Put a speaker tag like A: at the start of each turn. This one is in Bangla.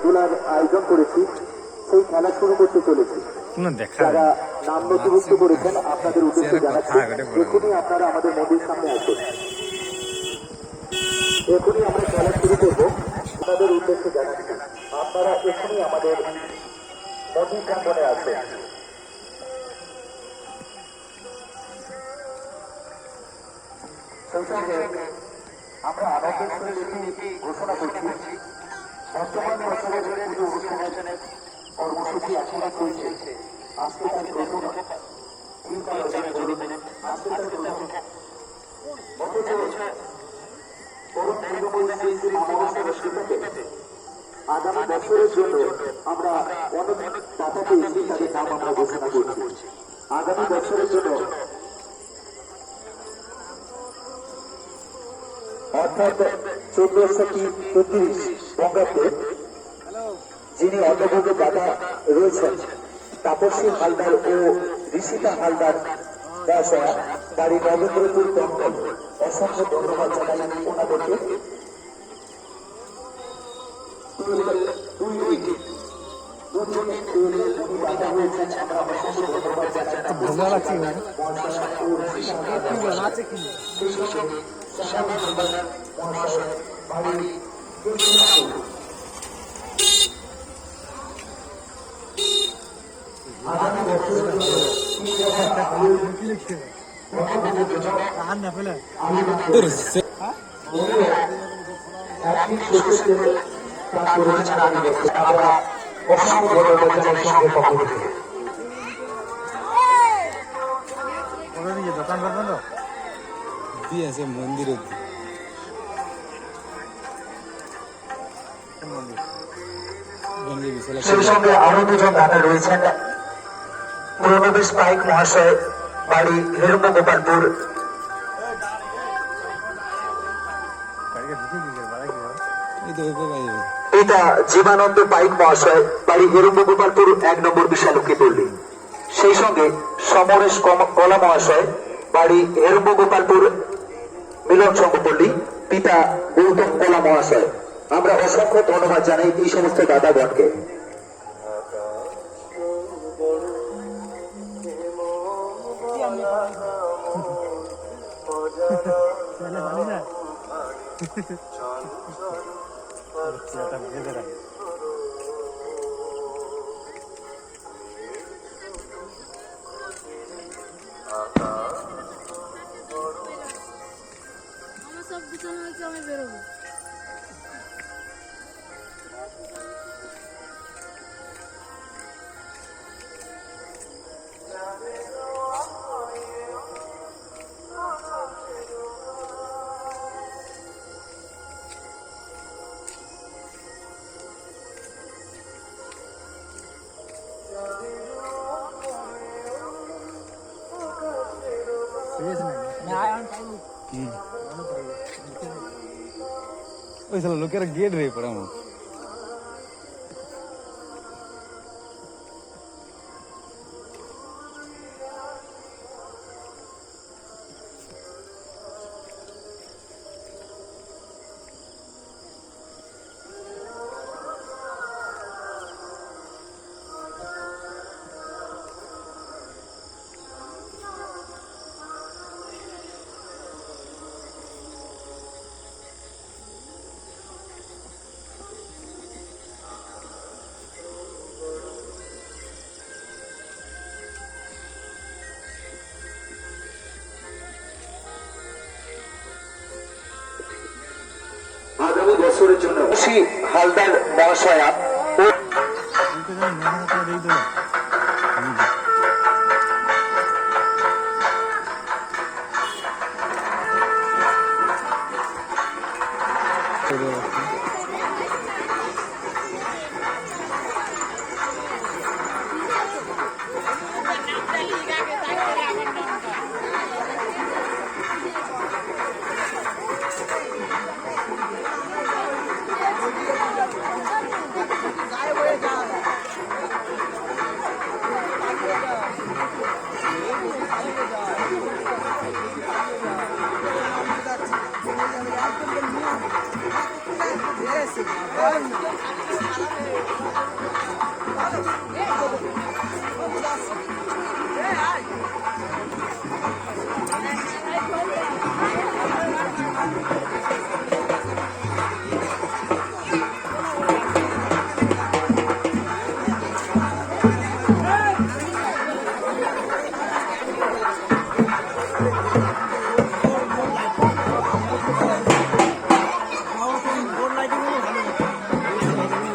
A: খেলাধুলার আয়োজন করেছি, সেই খেলা শুরু করতে চলেছি। যারা নাম নথিভুক্ত করেছেন আপনাদের উদ্দেশ্যে জানাচ্ছি, এখনই আপনারা আমাদের মন্দির সামনে আসুন। এখনই আমরা খেলা শুরু করব, আপনাদের উদ্দেশ্যে জানাচ্ছি আপনারা এখনই আমাদের মন্দির প্রাঙ্গণে আসুন। আমরা আনন্দের সঙ্গে একটি ঘোষণা করছি, বর্তমান বছরের পুজো অনুষ্ঠানের কর্মসূচি এখনো চলছে। আজকে তার প্রথম আগামী বছরের জন্য আমরা অনেক টাকা পেয়েছি, তাদের নাম আমরা ঘোষণা করছি। আগামী বছরের জন্য অর্থাৎ 1434 বঙ্গাব্দে যিনি অন্নভোগে দাদা রয়েছেন তাপসী হালদার ও ঋষিতা হালদার মহাশয়া, বাড়ি নবেন্দ্রপুর দমদম, অসংখ্য ধন্যবাদ জানাই ওনাদেরকে। দোকান করবেন তো দিয়েছে মন্দিরে সেই সঙ্গে আরো দুজন দাদা রয়েছেন। পুরনবেশ পাইক মহাশয়, বাড়ি হেরুম্বা গোপালপুর। পিতা জীবানন্দ পাইক মহাশয়, বাড়ি হেরুম্বা গোপালপুর 1 নম্বর বিশালক্ষী পল্লী। সেই সঙ্গে সমরেশ কলা মহাশয়, বাড়ি হেরুম্বা গোপালপুর মিলন সংঘপল্লী। পিতা গৌতম কলা মহাশয়। আমরা অসংখ্য ধন্যবাদ জানাই এই সমস্ত দাদাগণকে।
B: সব বিছানা হয়েছে, আমি বেরোবো।
C: ওই সালা লোকের গেট রে পড়া
A: আগামী বছরের জন্য হালদার মহাশয়া করে